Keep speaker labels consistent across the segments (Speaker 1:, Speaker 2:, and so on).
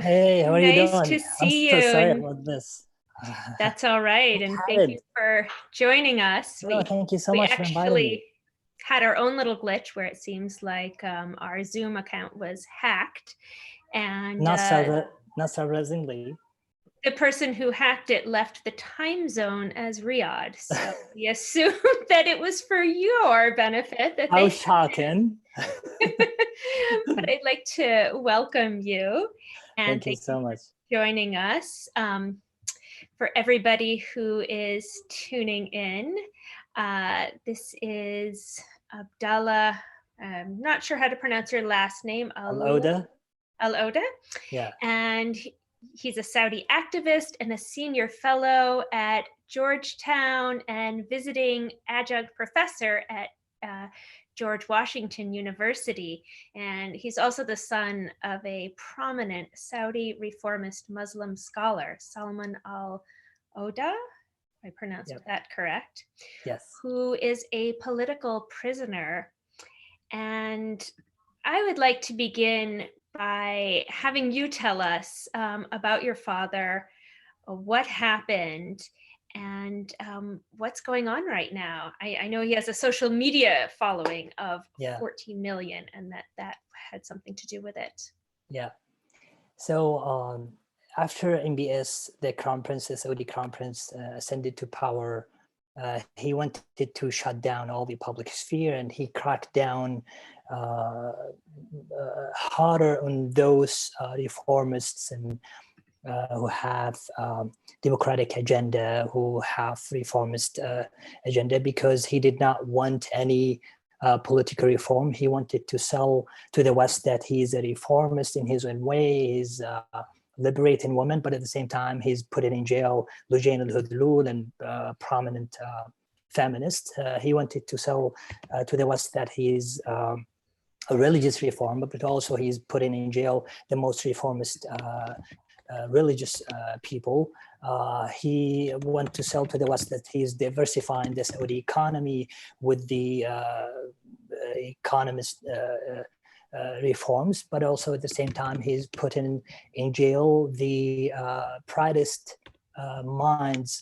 Speaker 1: Hello.
Speaker 2: Hey, how are you
Speaker 1: Nice
Speaker 2: doing?
Speaker 1: to
Speaker 2: I'm
Speaker 1: see
Speaker 2: so
Speaker 1: you.
Speaker 2: sorry
Speaker 1: And
Speaker 2: about this.
Speaker 1: that's all right.
Speaker 2: What
Speaker 1: And thank you
Speaker 2: happened?
Speaker 1: for joining us.
Speaker 2: No, thank you so
Speaker 1: We
Speaker 2: much for inviting me.
Speaker 1: actually had our own little glitch where it seems like our Zoom account was hacked. And
Speaker 2: Not not surprisingly.
Speaker 1: the person who hacked it left the time zone as Riyadh. So we assumed that it was for your benefit that
Speaker 2: How
Speaker 1: they
Speaker 2: shocking.
Speaker 1: but I'd like to welcome you and
Speaker 2: Thank you
Speaker 1: thank you
Speaker 2: so much.
Speaker 1: for joining us. For everybody who is tuning in, this is Abdullah. I'm not sure how to pronounce your last name,
Speaker 2: Alaoudh?
Speaker 1: Alaoudh,
Speaker 2: Yeah.
Speaker 1: and he's a Saudi activist and a senior fellow at Georgetown and visiting adjunct professor at George Washington University. And he's also the son of a prominent Saudi reformist Muslim scholar, Salman Al-Odeh, I pronounced that correct,
Speaker 2: Yes.
Speaker 1: who is a political prisoner. And I would like to begin by having you tell us about your father, what happened, and what's going on right now. I know he has a social media following of 14 million, and that had something to do with it.
Speaker 2: Yeah. So after MBS, the crown prince, the Saudi crown prince, ascended to power, he wanted to shut down all the public sphere, and he cracked down harder on those reformists and who have democratic agenda, who have reformist agenda, because he did not want any political reform. He wanted to sell to the West that he's a reformist in his own way. He's liberating women, but at the same time, he's putting in jail Lujain al-Hudlul and prominent feminist. He wanted to sell to the West that he's a religious reformer, but also he's putting in jail the most reformist religious people. He wanted to sell to the West that he's diversifying the Saudi economy with the economist reforms, but also at the same time he's putting in jail the brightest minds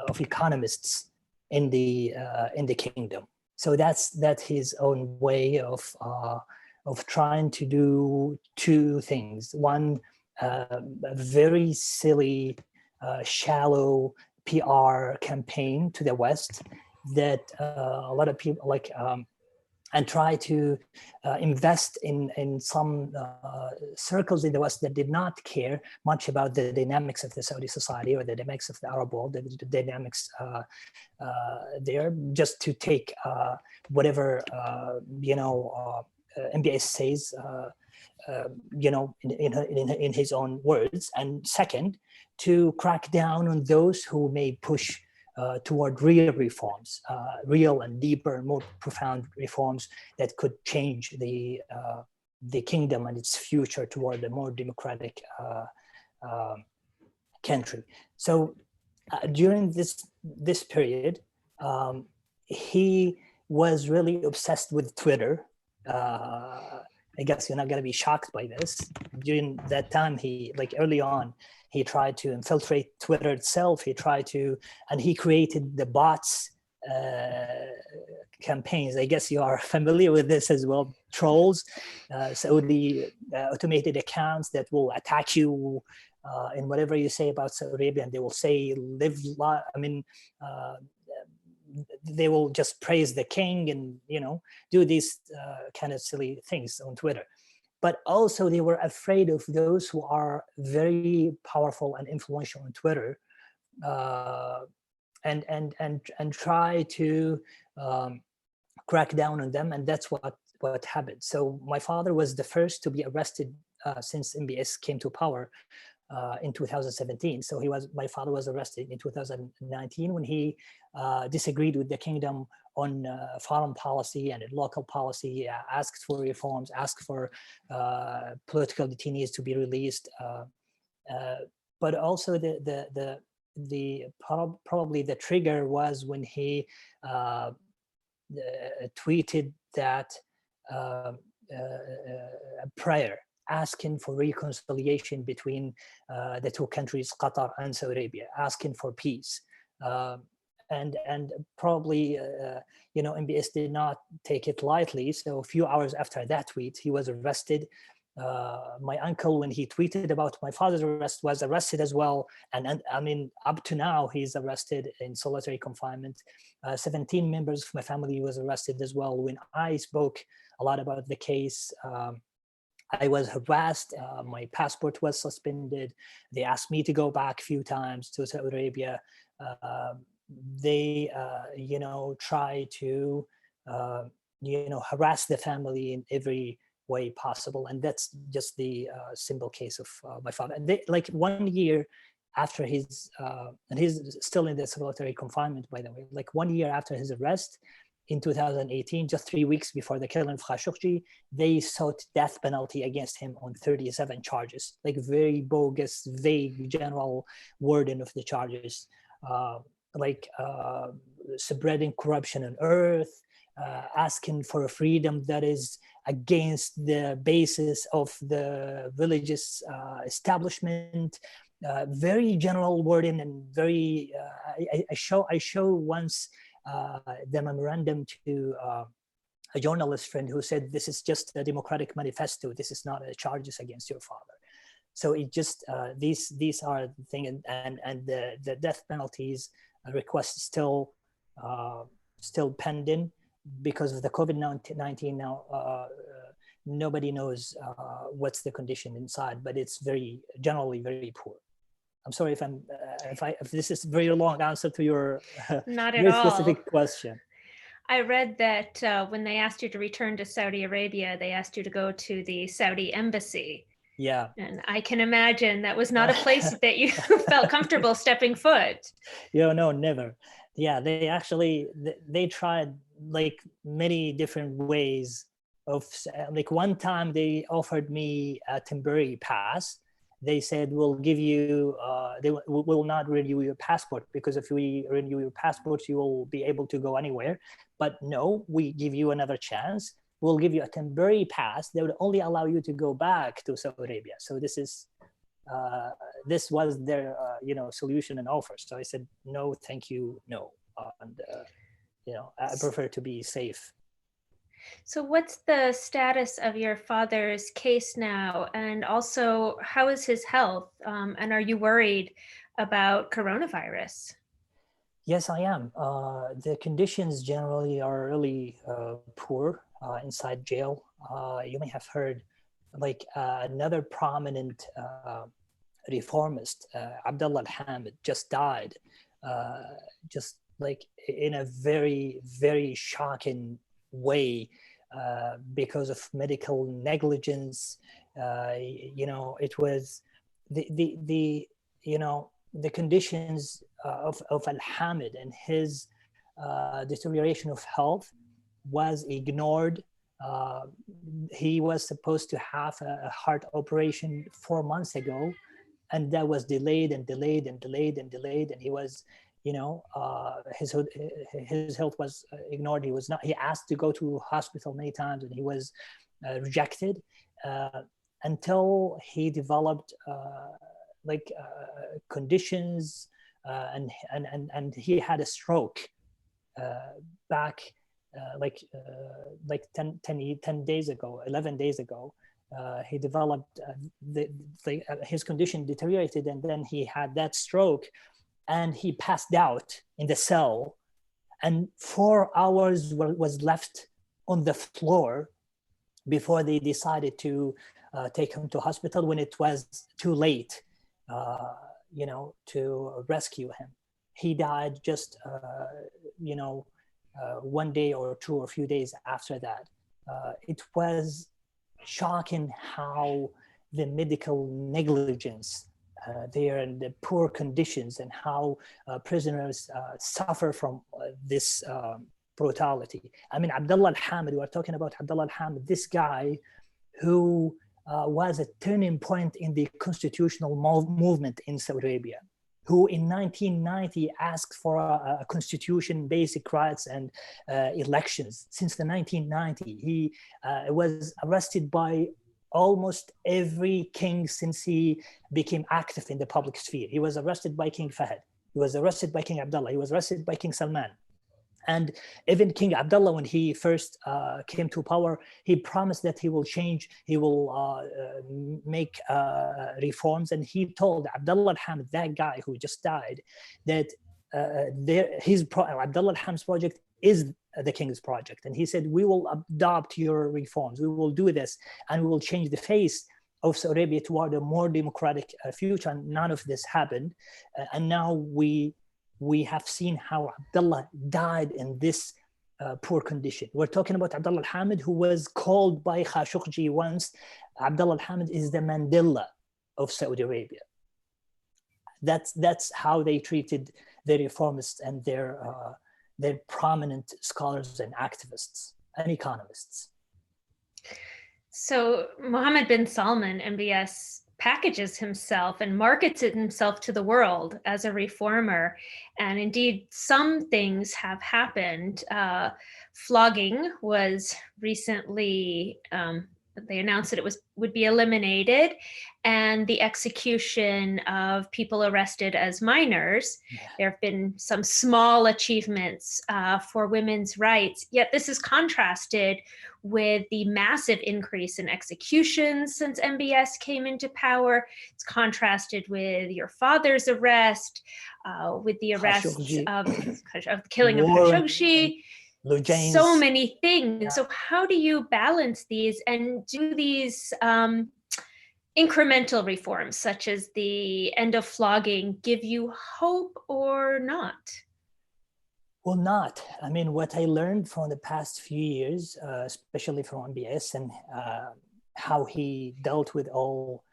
Speaker 2: of economists in the kingdom. So that's his own way of trying to do two things. One, a very silly, shallow PR campaign to the West that a lot of people like, and try to invest in some circles in the West that did not care much about the dynamics of the Saudi society or the dynamics of the Arab world, the dynamics there, just to take whatever MBS says, in his own words. And second, to crack down on those who may push toward real reforms, real and deeper, more profound reforms that could change the kingdom and its future toward a more democratic country. So during this period, he was really obsessed with Twitter. I guess you're not going to be shocked by this. During that time, early on, he tried to infiltrate Twitter itself. And he created the bots campaigns. I guess you are familiar with this as well. Trolls, Saudi automated accounts that will attack you in whatever you say about Saudi Arabia, and they will say, they will just praise the king and do these kind of silly things on Twitter. But also they were afraid of those who are very powerful and influential on Twitter, and try to crack down on them, and that's what happened. So my father was the first to be arrested since MBS came to power in 2017. So my father was arrested in 2019 when he disagreed with the kingdom on foreign policy and local policy, asked for reforms, asked for political detainees to be released. But also probably the trigger was when he tweeted that a prayer asking for reconciliation between the two countries, Qatar and Saudi Arabia, asking for peace. And probably, MBS did not take it lightly. So a few hours after that tweet, he was arrested. My uncle, when he tweeted about my father's arrest, was arrested as well. And I mean, up to now, he's arrested in solitary confinement. 17 members of my family was arrested as well. When I spoke a lot about the case, I was harassed. My passport was suspended. They asked me to go back a few times to Saudi Arabia. They, try to, harass the family in every way possible. And that's just the simple case of my father. And they, like 1 year after his, and he's still in the solitary confinement, by the way, like 1 year after his arrest in 2018, just 3 weeks before the killing of Khashoggi, they sought death penalty against him on 37 charges, like very bogus, vague, general wording of the charges. Spreading corruption on earth, asking for a freedom that is against the basis of the religious establishment. Very general wording and very. I show once the memorandum to a journalist friend who said, "This is just a democratic manifesto. This is not a charges against your father." So it just these are the thing, and the death penalties request still pending because of the COVID-19 now. Nobody knows what's the condition inside, but it's generally very poor. I'm sorry if this is a very long answer to your
Speaker 1: Not at
Speaker 2: very
Speaker 1: all.
Speaker 2: specific question.
Speaker 1: I read that when they asked you to return to Saudi Arabia, they asked you to go to the Saudi embassy.
Speaker 2: Yeah.
Speaker 1: And I can imagine that was not a place that you felt comfortable stepping foot.
Speaker 2: No, never. Yeah, they tried like many different ways of, like one time they offered me a temporary pass. They said, we'll give you, they will not renew your passport, because if we renew your passport, you will be able to go anywhere. But no, we give you another chance. We'll give you a temporary pass. They would only allow you to go back to Saudi Arabia. So this was their, solution and offer. So I said, no, thank you, no. I prefer to be safe.
Speaker 1: So what's the status of your father's case now? And also, how is his health? And are you worried about coronavirus?
Speaker 2: Yes, I am. The conditions generally are really poor inside jail. You may have heard like another prominent reformist, Abdullah Al-Hamid, just died, just like in a very, very shocking way because of medical negligence. It was the conditions of Al-Hamid and his deterioration of health was ignored. He was supposed to have a heart operation 4 months ago, and that was delayed and delayed and delayed and delayed. And he was, his health was ignored. He asked to go to hospital many times, and he was rejected until he developed conditions, and he had a stroke back 10 days ago, 11 days ago. He developed his condition deteriorated, and then he had that stroke, and he passed out in the cell, and 4 hours was left on the floor before they decided to take him to hospital, when it was too late to rescue him. He died just 1 day or 2 or a few days after that. It was shocking how the medical negligence there, and the poor conditions, and how prisoners suffer from this brutality. I mean, Abdullah Al-Hamid, we're talking about Abdullah Al-Hamid, this guy who was a turning point in the constitutional movement in Saudi Arabia, who in 1990 asked for a constitution, basic rights, and elections. Since the 1990, he was arrested by almost every king since he became active in the public sphere. He was arrested by King Fahd. He was arrested by King Abdullah. He was arrested by King Salman. And even King Abdullah, when he first came to power, he promised that he will change, he will make reforms. And he told Abdullah al-Hamid, that guy who just died, that Abdullah al-Hamid's project is the king's project. And he said, we will adopt your reforms. We will do this, and we will change the face of Saudi Arabia toward a more democratic future. And none of this happened. And now we have seen how Abdullah died in this poor condition. We're talking about Abdullah al-Hamid, who was called by Khashoggi once, Abdullah al-Hamid is the Mandela of Saudi Arabia. That's how they treated the reformists and their prominent scholars and activists and economists.
Speaker 1: So Mohammed bin Salman, MBS, packages himself and markets it himself to the world as a reformer. And indeed, some things have happened. Flogging was recently, they announced that it would be eliminated, and the execution of people arrested as minors. There have been some small achievements for women's rights, yet this is contrasted with the massive increase in executions since MBS came into power. It's contrasted with your father's arrest, with the arrest of the killing of Khashoggi. So many things. Yeah. So how do you balance these, and do these incremental reforms, such as the end of flogging, give you hope or not?
Speaker 2: Well, not. I mean, what I learned from the past few years, especially from MBS, and how he dealt with all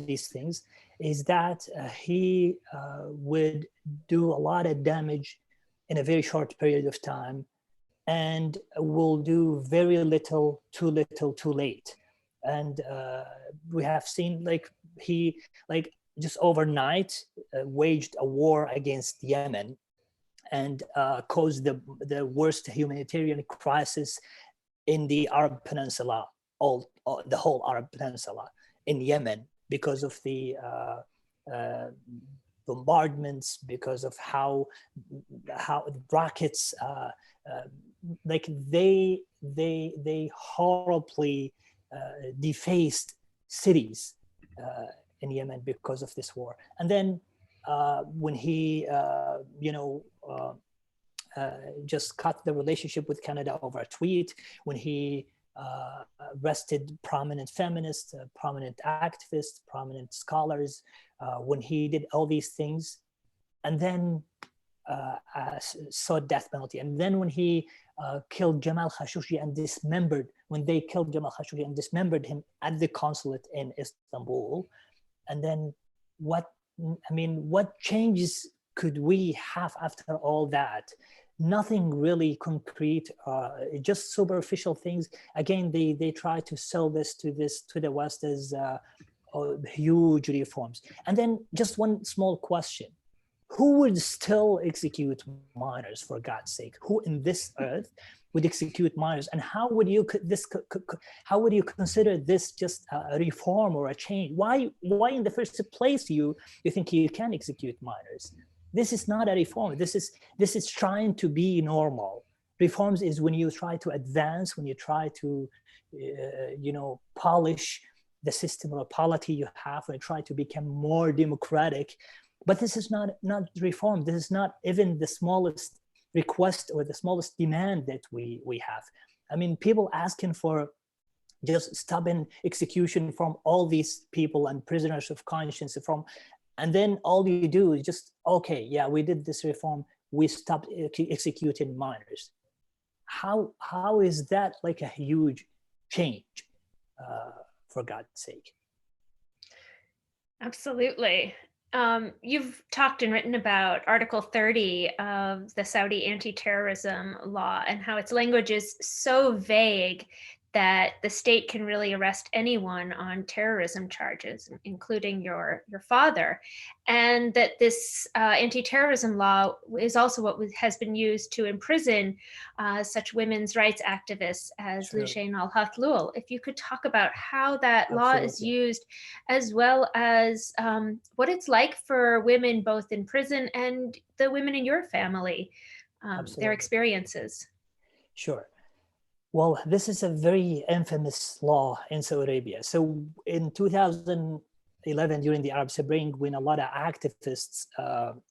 Speaker 2: these things, is that he would do a lot of damage in a very short period of time, and will do very little, too late. And we have seen, he just overnight waged a war against Yemen, and caused the worst humanitarian crisis in the Arab Peninsula, the whole Arab Peninsula in Yemen, because of the bombardments, because of how rockets, they horribly defaced cities in Yemen because of this war. And then when he just cut the relationship with Canada over a tweet, when he arrested prominent feminists, prominent activists, prominent scholars, when he did all these things, and then sought death penalty. And then when he killed Jamal Khashoggi and they killed Jamal Khashoggi and dismembered him at the consulate in Istanbul. And then what changes could we have after all that? Nothing really concrete, just superficial things. Again, they try to sell this to the West as huge reforms. And then just one small question: who would still execute minors, for God's sake? Who in this earth would execute minors? And how would you consider this just a reform or a change? Why in the first place you think you can execute minors? This is not a reform. This is trying to be normal. Reforms is when you try to advance, when you try to polish the system or polity you have, when you try to become more democratic. But this is not reform. This is not even the smallest request or the smallest demand that we have. I mean, people asking for just stopping execution from all these people and prisoners of conscience and then all you do is just, okay, yeah, we did this reform, we stopped executing minors. How is that like a huge change, for God's sake?
Speaker 1: Absolutely. You've talked and written about Article 30 of the Saudi anti-terrorism law and how its language is so vague that the state can really arrest anyone on terrorism charges, including your father, and that this anti-terrorism law is also what has been used to imprison such women's rights activists as Lushain Al-Hathloul. If you could talk about how that law is used, as well as what it's like for women both in prison and the women in your family, their experiences.
Speaker 2: Sure. Well, this is a very infamous law in Saudi Arabia. So in 2011, during the Arab Spring, when a lot of activists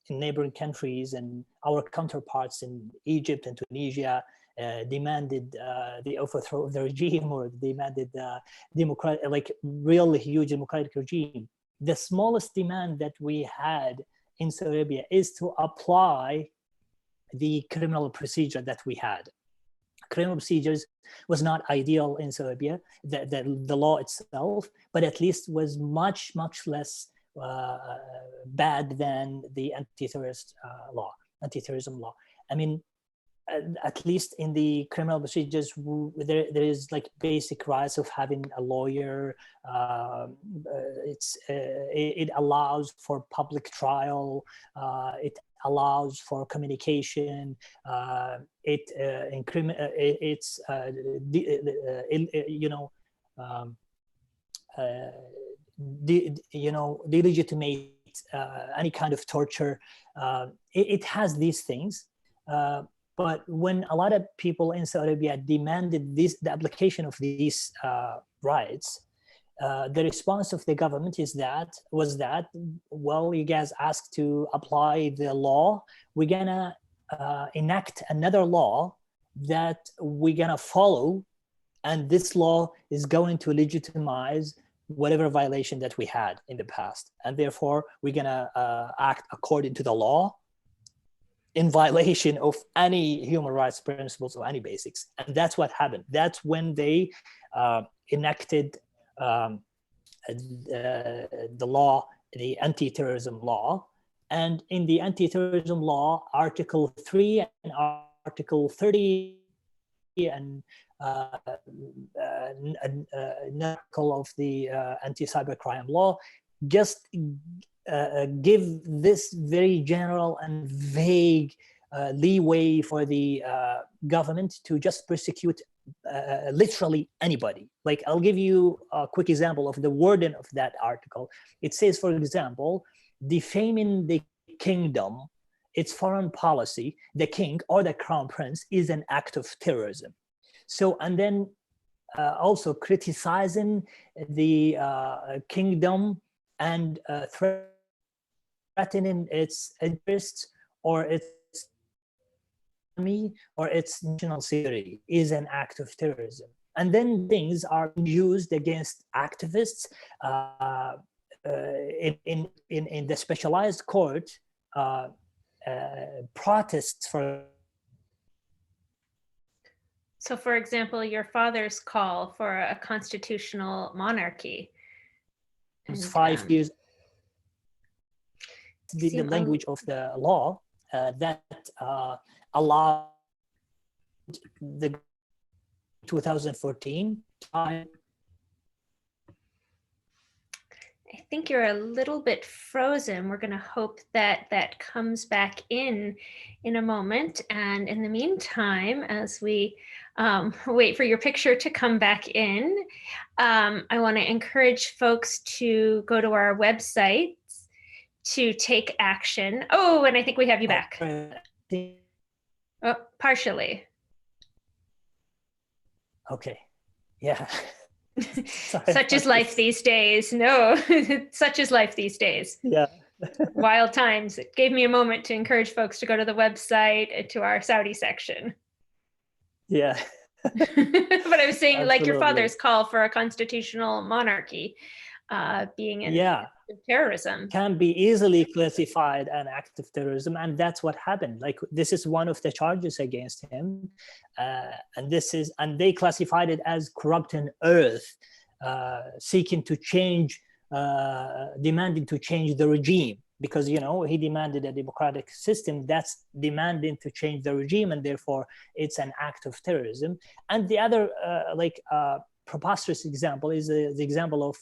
Speaker 2: in neighboring countries and our counterparts in Egypt and Tunisia demanded the overthrow of the regime, or demanded really huge democratic regime, the smallest demand that we had in Saudi Arabia is to apply the criminal procedure that we had. Criminal procedures was not ideal in Saudi Arabia, the law itself, but at least was much less bad than the anti-terrorism law. I mean, at least in the criminal procedures, there is like basic rights of having a lawyer. It allows for public trial. It allows for communication. Delegitimate any kind of torture. It has these things. But when a lot of people in Saudi Arabia demanded the application of these rights, the response of the government was that, well, you guys asked to apply the law. We're gonna enact another law that we're gonna follow, and this law is going to legitimize whatever violation that we had in the past, and therefore we're gonna act according to the law, in violation of any human rights principles or any basics. And that's what happened. That's when they enacted the law, the anti-terrorism law. And in the anti-terrorism law, Article 3 and Article 30 and an article of the anti-cybercrime law just give this very general and vague leeway for the government to just persecute literally anybody. Like, I'll give you a quick example of the wording of that article. It says, for example, defaming the kingdom, its foreign policy, the king or the crown prince is an act of terrorism. So, and then also criticizing the kingdom and threatening its interests or its economy or its national security is an act of terrorism. And then things are used against activists in the specialized court. Protests for.
Speaker 1: So, for example, your father's call for a constitutional monarchy.
Speaker 2: And, 5 years. The language of the law that allowed the 2014 time.
Speaker 1: I think you're a little bit frozen. We're going to hope that that comes back in a moment. And in the meantime, as we wait for your picture to come back in, I want to encourage folks to go to our website to take action. Oh, and I think we have you back. Oh, partially.
Speaker 2: Okay. Yeah.
Speaker 1: Such is life these days. No, such is life these days.
Speaker 2: Yeah.
Speaker 1: Wild times. It gave me a moment to encourage folks to go to the website, to our Saudi section.
Speaker 2: Yeah.
Speaker 1: But I was saying, absolutely, like your father's call for a constitutional monarchy being an act of terrorism.
Speaker 2: Can be easily classified an act of terrorism, and that's what happened. Like, this is one of the charges against him, and they classified it as corrupting earth, seeking to change, demanding to change the regime. because, you know, he demanded a democratic system that's demanding to change the regime, and therefore it's an act of terrorism. And the other preposterous example is the example of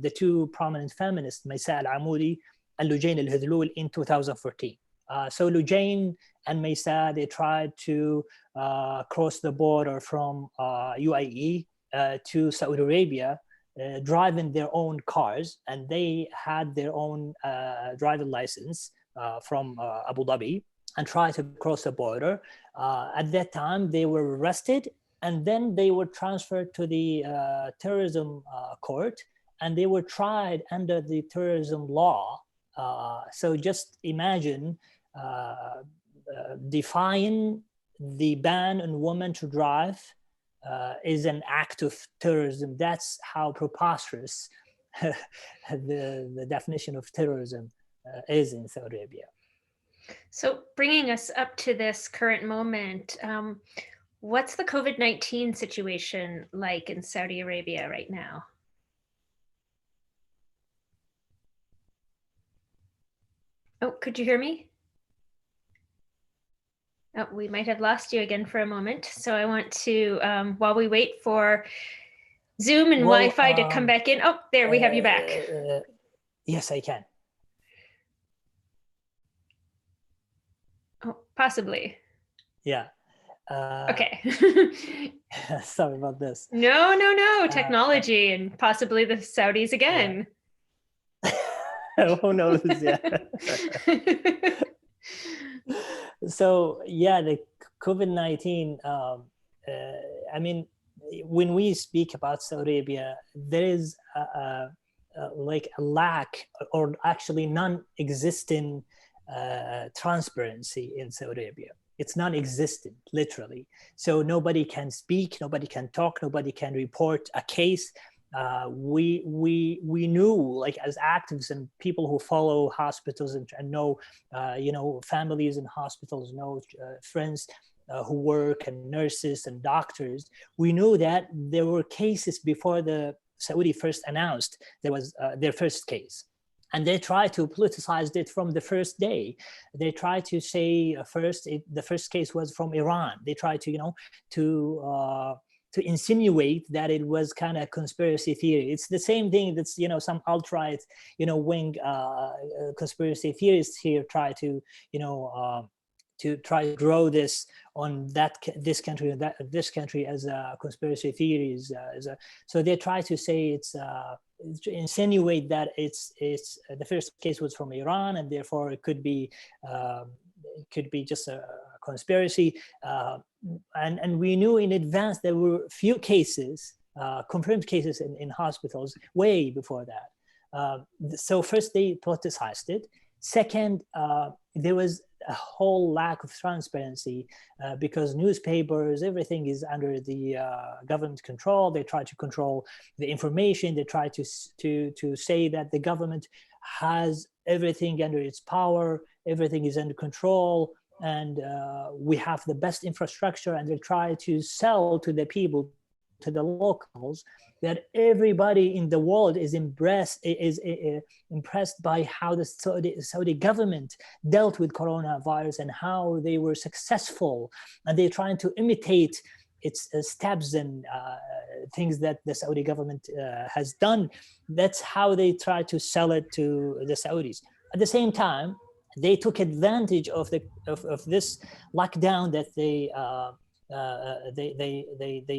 Speaker 2: the two prominent feminists, Maysa Al-Amoudi and Lujain Al-Hudlul, in 2014. So Lujain and Maysa, they tried to cross the border from UAE to Saudi Arabia, driving their own cars, and they had their own driving license from Abu Dhabi, and tried to cross the border. At that time, they were arrested, and then they were transferred to the terrorism court, and they were tried under the terrorism law. So just imagine defying the ban on women to drive is an act of terrorism. That's how preposterous the definition of terrorism is in Saudi Arabia.
Speaker 1: So bringing us up to this current moment, what's the COVID-19 situation like in Saudi Arabia right now? Oh, could you hear me? Oh, we might have lost you again for a moment. So I want to, while we wait for Zoom and Wi-Fi to come back in. Oh, there, we have you back.
Speaker 2: Yes, I can.
Speaker 1: Oh, possibly.
Speaker 2: Yeah.
Speaker 1: Okay.
Speaker 2: Sorry about this.
Speaker 1: No. Technology and possibly the Saudis again.
Speaker 2: Yeah. Who knows? Yeah. So yeah, the COVID-19. I mean, when we speak about Saudi Arabia, there is like a lack, or actually non-existent transparency in Saudi Arabia. It's non-existent, literally. So nobody can speak, nobody can talk, nobody can report a case. We knew, like, as activists and people who follow hospitals and know, you know, families in hospitals, know friends who work, and nurses and doctors, we knew that there were cases before the Saudi first announced there was their first case. And they tried to politicize it from the first day. They tried to say the first case was from Iran. They tried to, you know, to insinuate that it was kind of conspiracy theory. It's the same thing that's, you know, some alt-right, you know, wing conspiracy theorists here try to, you know, to try to grow this on this country as a conspiracy theories. So they try to say to insinuate that it's the first case was from Iran, and therefore it could be just a conspiracy. And we knew in advance there were few cases, confirmed cases in hospitals way before that. So first they politicized it. Second, there was a whole lack of transparency because newspapers, everything is under the government control. They try to control the information. They try to say that the government has everything under its power. Everything is under control, and we have the best infrastructure. And they try to sell to the people, to the locals, that everybody in the world is impressed by how the Saudi government dealt with coronavirus and how they were successful, and they're trying to imitate its steps and things that the Saudi government has done. That's how they try to sell it to the Saudis. At the same time, they took advantage of this lockdown that they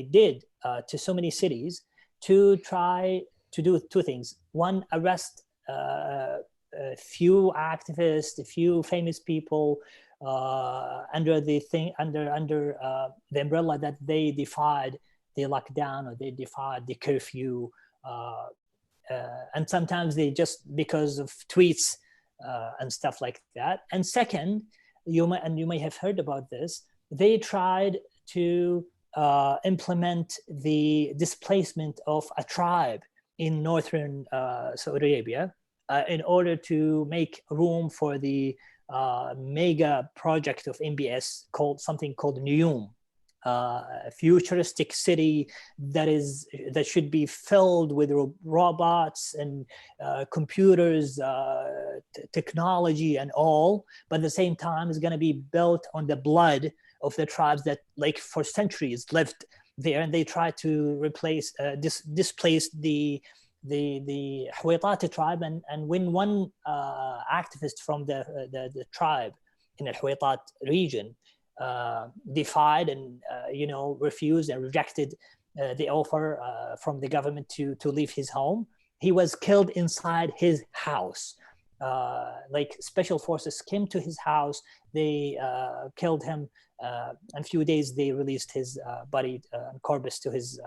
Speaker 2: did to so many cities, to try to do two things. One, arrest a few activists, a few famous people under the umbrella that they defied the lockdown, or they defied the curfew, and sometimes they just because of tweets and stuff like that. And second, you may have heard about this, they tried to implement the displacement of a tribe in northern Saudi Arabia in order to make room for the mega project of MBS called Nuyum. futuristic city that should be filled with robots and computers, technology and all, but at the same time is going to be built on the blood of the tribes that like for centuries lived there, and they try to displace the Huwaitati tribe, and when one activist from the tribe in the Huwaitat region defied and refused and rejected the offer from the government to leave his home, he was killed inside his house. Like special forces came to his house, they killed him. In a few days, they released his body and corpus to his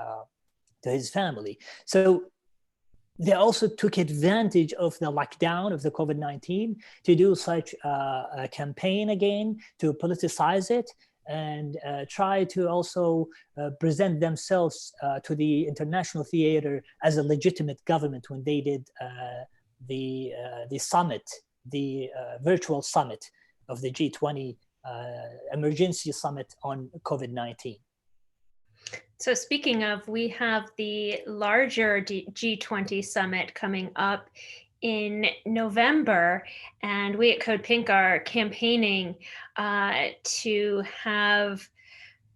Speaker 2: family. So they also took advantage of the lockdown of the COVID-19 to do such a campaign again, to politicize it, and try to also present themselves to the international theater as a legitimate government when they did the summit, the virtual summit of the G20 emergency summit on COVID-19.
Speaker 1: So speaking of, we have the larger G20 summit coming up in November, and we at CODEPINK are campaigning to have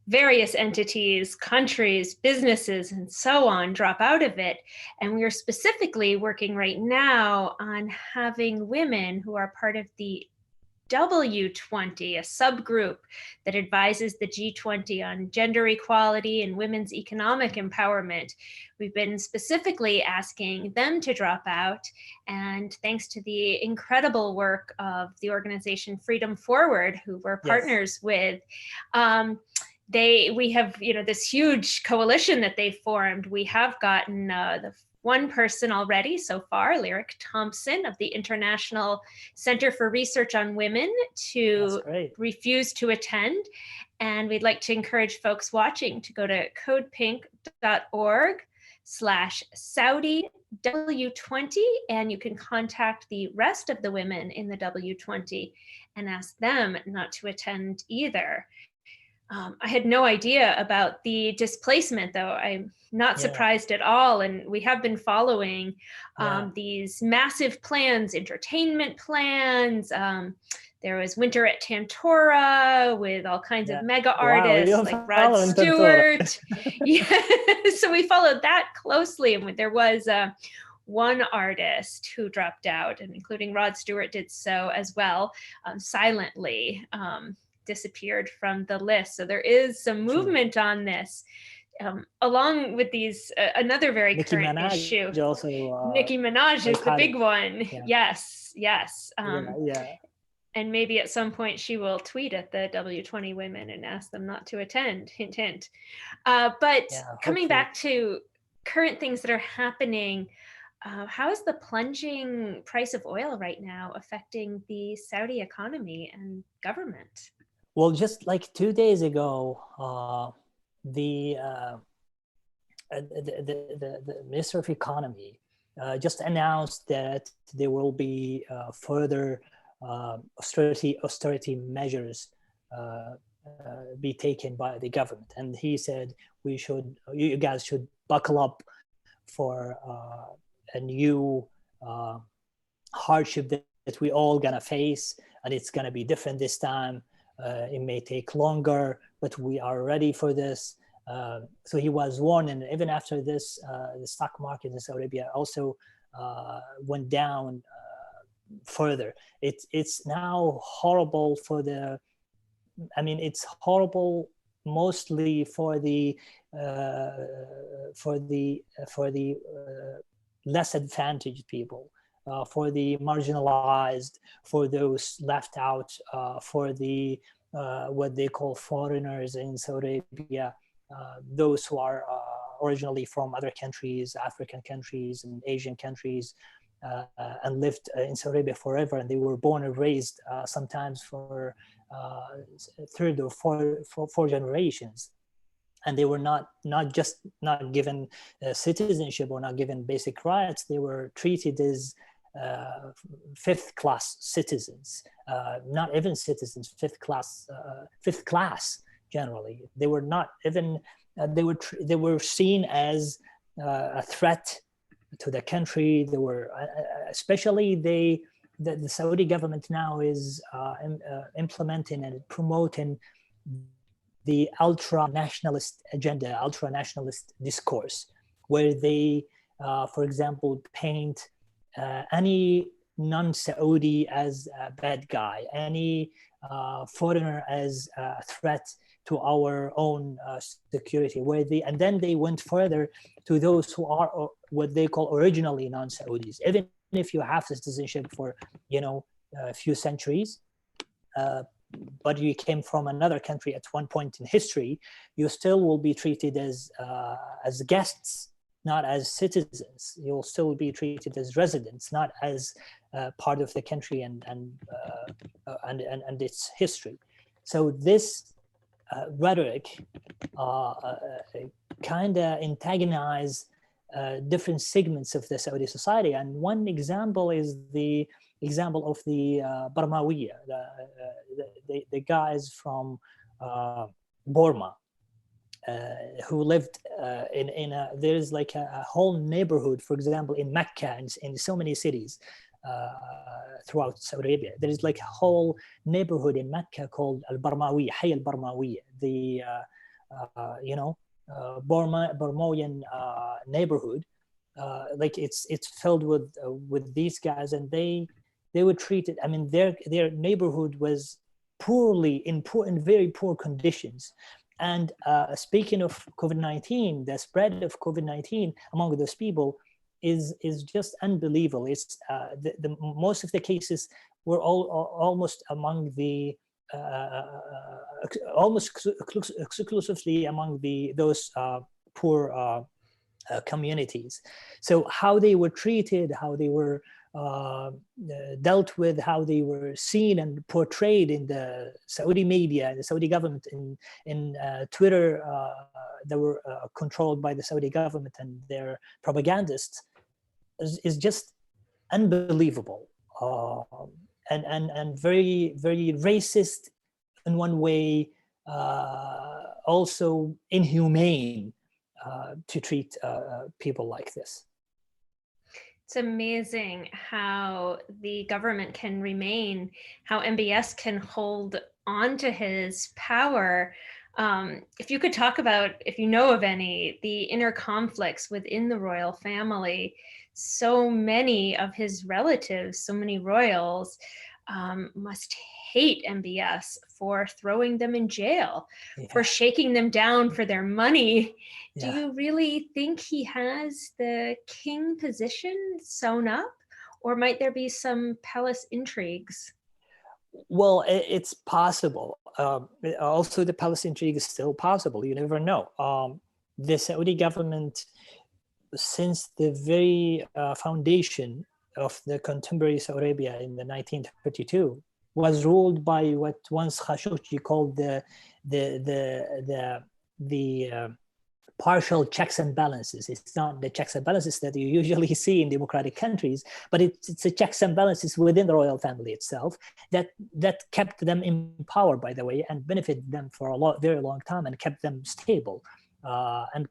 Speaker 1: various entities, countries, businesses, and so on drop out of it. And we are specifically working right now on having women who are part of the W20, a subgroup that advises the G20 on gender equality and women's economic empowerment. We've been specifically asking them to drop out, and thanks to the incredible work of the organization Freedom Forward, who we're partners with, we have this huge coalition that they formed. We have gotten the one person already so far, Lyric Thompson of the International Center for Research on Women, to refuse to attend. And we'd like to encourage folks watching to go to codepink.org/Saudi W20, and you can contact the rest of the women in the W20 and ask them not to attend either. I had no idea about the displacement, though. I'm not surprised at all. And we have been following these massive plans, entertainment plans. There was Winter at Tantora with all kinds of mega artists like Rod Stewart. So we followed that closely. And there was one artist who dropped out, and including Rod Stewart did so as well, silently. Disappeared from the list. So there is some movement on this, along with these another very current issue. Also, Nicki Minaj is the big one. Yes. And maybe at some point she will tweet at the W20 women and ask them not to attend. Hint, hint. But coming back to current things that are happening, how is the plunging price of oil right now affecting the Saudi economy and government?
Speaker 2: Well, just like 2 days ago, the Minister of Economy just announced that there will be further austerity measures be taken by the government, and he said you guys should buckle up for a new hardship that we all gonna face, and it's gonna be different this time. It may take longer, but we are ready for this. So he was warned, and even after this, the stock market in Saudi Arabia also went down further. It's now horrible for it's horrible mostly for the less advantaged people. For the marginalized, for those left out, for the what they call foreigners in Saudi Arabia, those who are originally from other countries, African countries and Asian countries, and lived in Saudi Arabia forever, and they were born and raised sometimes for third or four generations. And they were not given citizenship or not given basic rights. They were treated as fifth-class citizens, not even citizens, fifth class, generally. They were not even, they were seen as a threat to the country. They were, especially the Saudi government now is implementing and promoting the ultra-nationalist agenda, ultra-nationalist discourse, where they, for example, paint any non-Saudi as a bad guy, any foreigner as a threat to our own security, where and then they went further to those who are what they call originally non-Saudis. Even if you have citizenship for, a few centuries, but you came from another country at one point in history, you still will be treated as guests, not as citizens. You'll still be treated as residents, not as part of the country and its history. So this rhetoric kind of antagonize different segments of the Saudi society. And one example is the example of the Barmawiya, the guys from Burma, who lived there's like a whole neighborhood, for example, in Mecca and in so many cities throughout Saudi Arabia. There is like a whole neighborhood in Mecca called Al-Barmawiya, Hay Al-Barmawiya, the Burmaian neighborhood. Like it's filled with these guys, and they were treated. I mean, their neighborhood was in very poor conditions. And speaking of COVID-19, the spread of COVID-19 among those people is just unbelievable. It's the most of the cases were almost among the almost exclusively among those poor communities. So how they were treated, how they were dealt with, how they were seen and portrayed in the Saudi media, the Saudi government, in Twitter, that were controlled by the Saudi government and their propagandists, is just unbelievable, and very, very racist in one way, also inhumane to treat people like this.
Speaker 1: It's amazing how the government can remain, how MBS can hold on to his power. If you could talk about, if you know of any, the inner conflicts within the royal family. So many of his relatives, so many royals, must hate MBS for throwing them in jail, for shaking them down for their money. Do you really think he has the king position sewn up, or might there be some palace intrigues?
Speaker 2: Well, it's possible. Also, the palace intrigue is still possible. You never know. The Saudi government, since the very foundation of the contemporary Saudi Arabia in the 1932, was ruled by what once Khashoggi called the partial checks and balances. It's not the checks and balances that you usually see in democratic countries, but it's a checks and balances within the royal family itself that kept them in power, by the way, and benefited them for very long time and kept them stable. And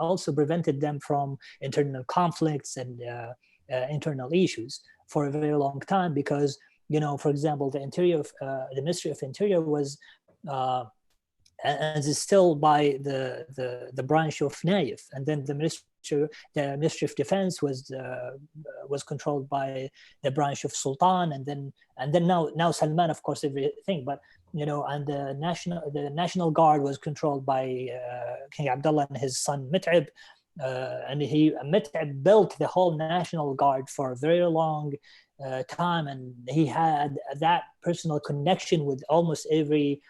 Speaker 2: also prevented them from internal conflicts and internal issues for a very long time, because, for example, the Ministry of Interior was and is still by the branch of Naif, and then the Ministry of Defense was controlled by the branch of Sultan, and then now Salman, of course, everything, but and the National Guard was controlled by King Abdullah and his son Mit'ab, and Mit'ab built the whole National Guard for a very long time, and he had that personal connection with almost every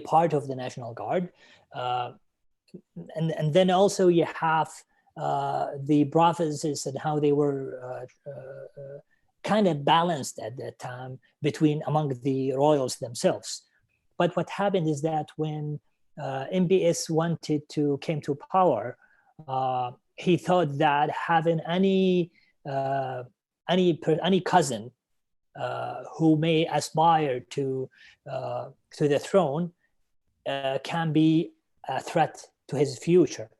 Speaker 2: part of the National Guard, and then also you have the provinces and how they were kind of balanced at that time among the royals themselves. But what happened is that when MBS came to power, he thought that having any cousin who may aspire to the throne can be a threat to his future,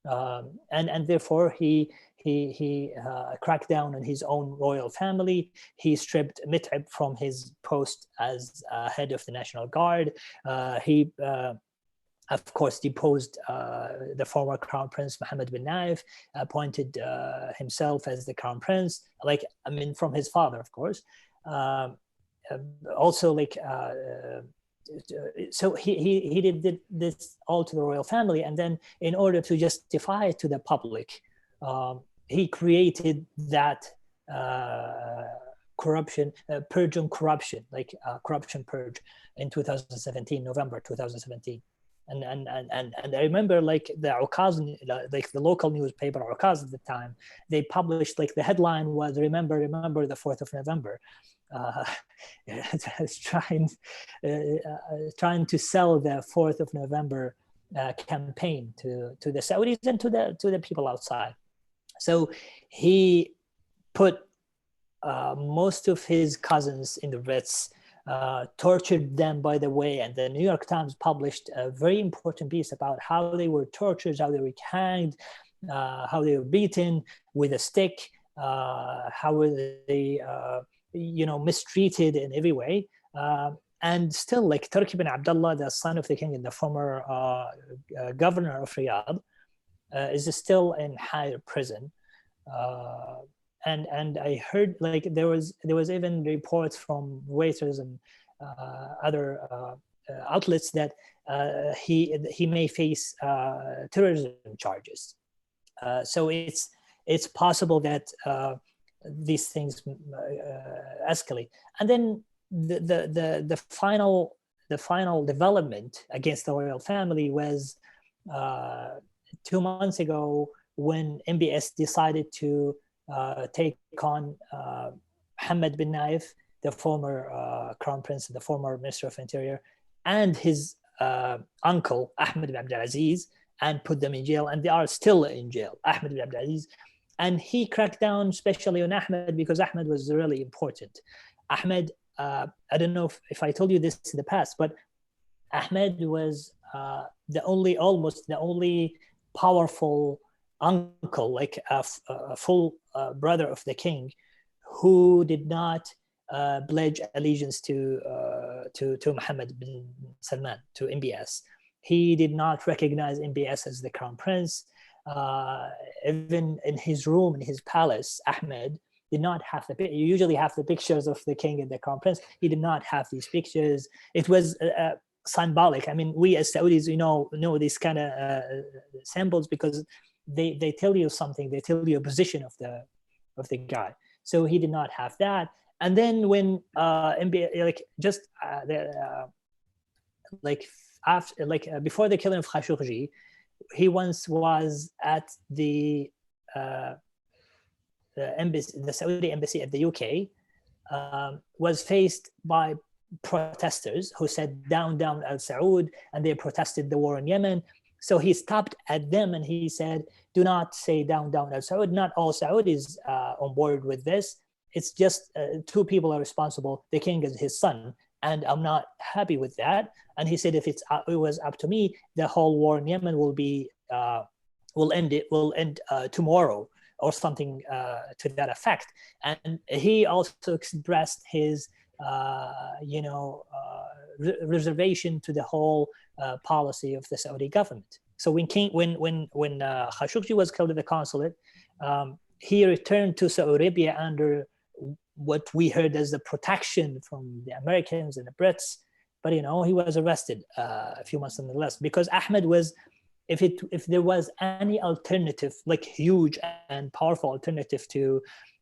Speaker 2: and therefore he cracked down on his own royal family. He stripped Mit'ab from his post as head of the National Guard. He of course deposed the former crown prince Mohammed bin Naif, appointed himself as the crown prince, from his father, of course. Also, so he did this all to the royal family, and then in order to justify it to the public, he created that corruption, purge on corruption, corruption purge in 2017, November 2017. And I remember the Ukaz, the local newspaper Ukaz at the time, they published the headline was remember the 4th of November. Trying to sell the 4th of November campaign to the Saudis and to the people outside. So he put most of his cousins in the Ritz, tortured them, by the way, and the New York Times published a very important piece about how they were tortured, how they were hanged, how they were beaten with a stick, how were they mistreated in every way. And still, Turki bin Abdullah, the son of the king and the former governor of Riyadh, is still in higher prison. And I heard there was even reports from Reuters and other outlets that he may face terrorism charges. So it's possible that these things escalate. And then the final development against the royal family was 2 months ago, when MBS decided to take on Mohammed bin Naif, the former crown prince, the former minister of interior, and his uncle Ahmed bin Abdulaziz, and put them in jail, and they are still in jail, Ahmed bin Abdulaziz. And he cracked down especially on Ahmed because Ahmed was really important. Ahmed, I don't know if I told you this in the past, but Ahmed was almost the only powerful uncle, a full brother of the king, who did not pledge allegiance to Mohammed bin Salman, to MBS. He did not recognize MBS as the crown prince. Even in his room, in his palace, Ahmed did not have you usually have the pictures of the king and the crown prince. He did not have these pictures. It was symbolic. I mean, we as Saudis, know these kind of symbols because they tell you something. They tell you a position of the guy. So he did not have that. And then when before the killing of Khashoggi, he once was at the embassy, the Saudi embassy at the UK, was faced by protesters who said "Down Al Saud," and they protested the war in Yemen. So he stopped at them and he said, "Do not say down Al Saud. Not all Saudis on board with this. It's just 2 people are responsible. The king is his son, and I'm not happy with that." And he said, "If it was up to me, the whole war in Yemen will end tomorrow," or something to that effect. And he also expressed his reservation to the whole policy of the Saudi government. So when Khashoggi was killed at the consulate, he returned to Saudi Arabia under what we heard as the protection from the Americans and the Brits. But he was arrested a few months nonetheless, because Ahmed was, if there was any alternative, huge and powerful alternative to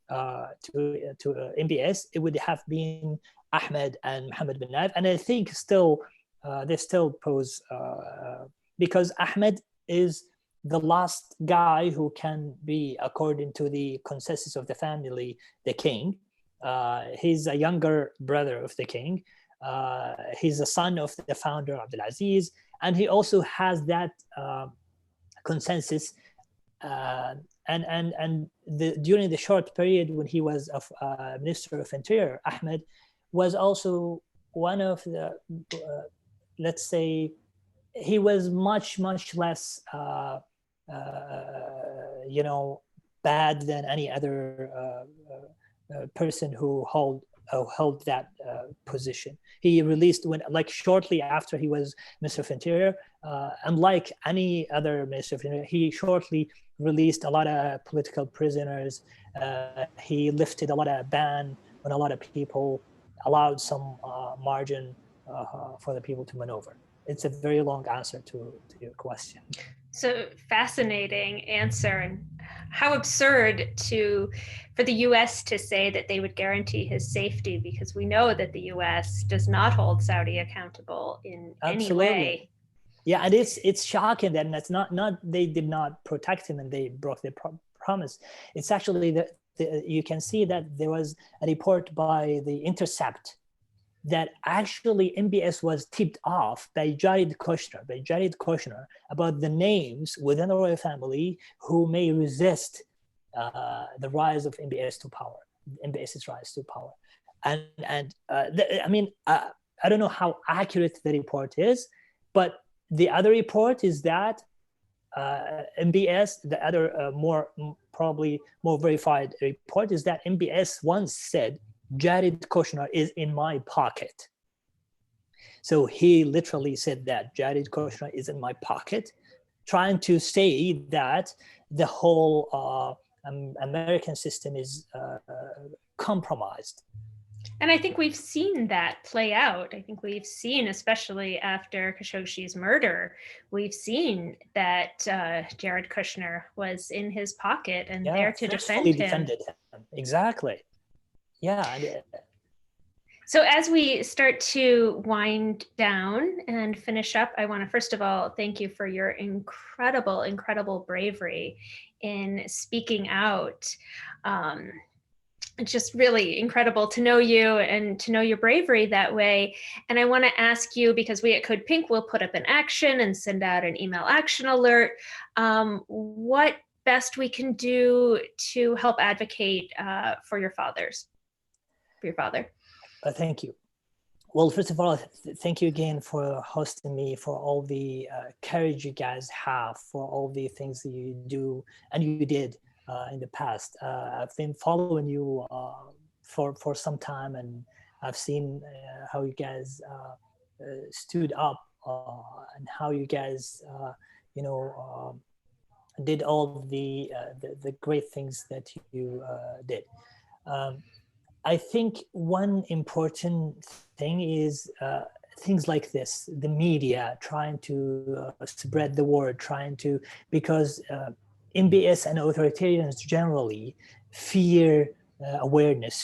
Speaker 2: MBS, it would have been Ahmed and Mohammed bin Naif. And I think they still pose, because Ahmed is the last guy who can be, according to the consensus of the family, the king. He's a younger brother of the king. He's the son of the founder Abdulaziz, and he also has that consensus During the short period when he was Minister of Interior, Ahmed was also one of the, let's say, he was much less, bad than any other person who held that position. He released shortly after he was Minister of Interior. Unlike any other Minister of Interior, he shortly released a lot of political prisoners. He lifted a lot of ban on a lot of people, allowed some margin for the people to maneuver. It's a very long answer to your question.
Speaker 1: So fascinating answer, and how absurd for the US to say that they would guarantee his safety, because we know that the US does not hold Saudi accountable in any way.
Speaker 2: Yeah, and it's shocking that it's not they did not protect him and they broke their promise. It's actually that you can see that there was a report by The Intercept that actually MBS was tipped off by Jared Kushner about the names within the royal family who may resist the rise of MBS's rise to power. I don't know how accurate the report is, but the other report is that MBS, the other probably more verified report, is that MBS once said, Jared Kushner is in my pocket. So he literally said that Jared Kushner is in my pocket, trying to say that the whole American system is compromised.
Speaker 1: And I think we've seen that play out. I think we've seen, especially after Khashoggi's murder, we've seen that Jared Kushner was in his pocket and there to defend him.
Speaker 2: Defended him. Exactly. Yeah.
Speaker 1: So as we start to wind down and finish up, I want to first of all thank you for your incredible bravery in speaking out. It's just really incredible to know you and to know your bravery that way. And I want to ask you, because we at CODEPINK will put up an action and send out an email action alert, what best we can do to help advocate for your father.
Speaker 2: Thank you. Well, first of all, thank you again for hosting me, for all the courage you guys have, for all the things that you do and you did in the past. I've been following you for some time, and I've seen how you guys stood up and how you guys, did all the great things that you did. I think one important thing is things like this, the media trying to spread the word, because MBS and authoritarians generally fear awareness,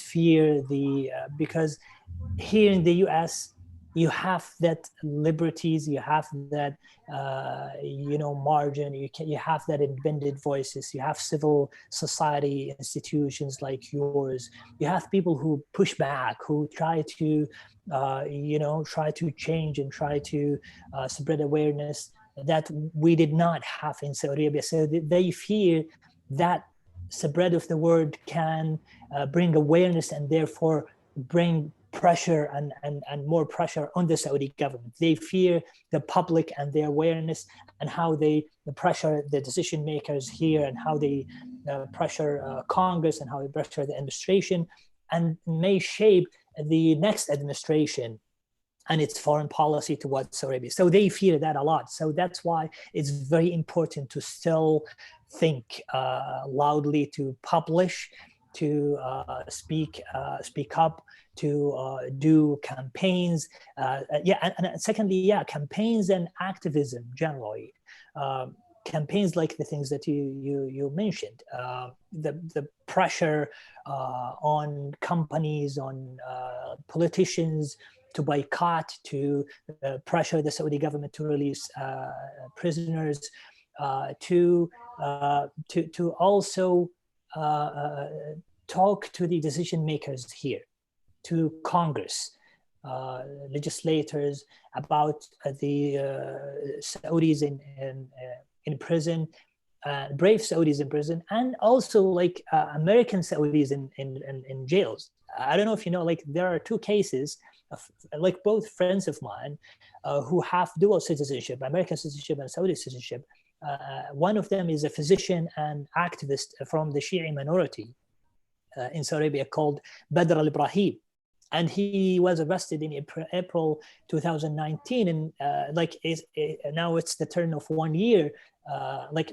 Speaker 2: because here in the US, you have that liberties, you have that, margin, you have that independent voices, you have civil society institutions like yours, you have people who push back, who try to, change and try to spread awareness that we did not have in Saudi Arabia. So they fear that spread of the word can bring awareness and therefore bring pressure and more pressure on the Saudi government. They fear the public and their awareness and how they pressure the decision makers here, and how they pressure Congress, and how they pressure the administration, and may shape the next administration and its foreign policy towards Saudi Arabia. So they fear that a lot. So that's why it's very important to still think loudly, to publish, to speak up, to do campaigns. And secondly, campaigns and activism generally. Campaigns like the things that you mentioned, the pressure on companies, on politicians to boycott, to pressure the Saudi government to release prisoners, to also talk to the decision makers here, to Congress, legislators, about the Saudis in prison, brave Saudis in prison, and also like American Saudis in jails. I don't know if you know, like there are two cases of like both friends of mine who have dual citizenship, American citizenship and Saudi citizenship. One of them is a physician and activist from the Shia minority in Saudi Arabia called Badr al-Ibrahim. And he was arrested in April 2019, and now it's the turn of 1 year.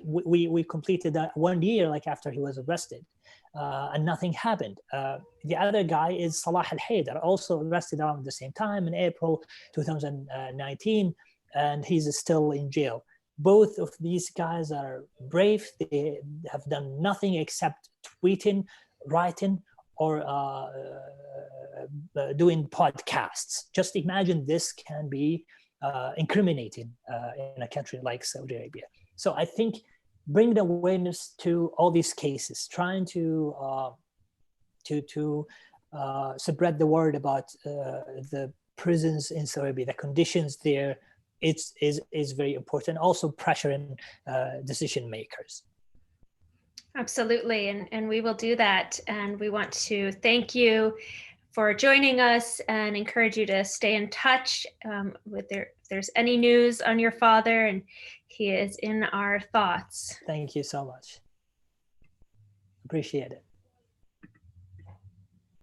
Speaker 2: We completed that 1 year like after he was arrested, and nothing happened. The other guy is Salah al-Haidar, also arrested around the same time in April 2019, and he's still in jail. Both of these guys are brave. They have done nothing except tweeting, writing, or doing podcasts. Just imagine this can be incriminating in a country like Saudi Arabia. So I think bringing awareness to all these cases, trying to spread the word about the prisons in Saudi Arabia, the conditions there, is very important. Also pressuring decision makers.
Speaker 1: Absolutely, and we will do that. And we want to thank you for joining us and encourage you to stay in touch if there's any news on your father, and he is in our thoughts.
Speaker 2: Thank you so much. Appreciate it.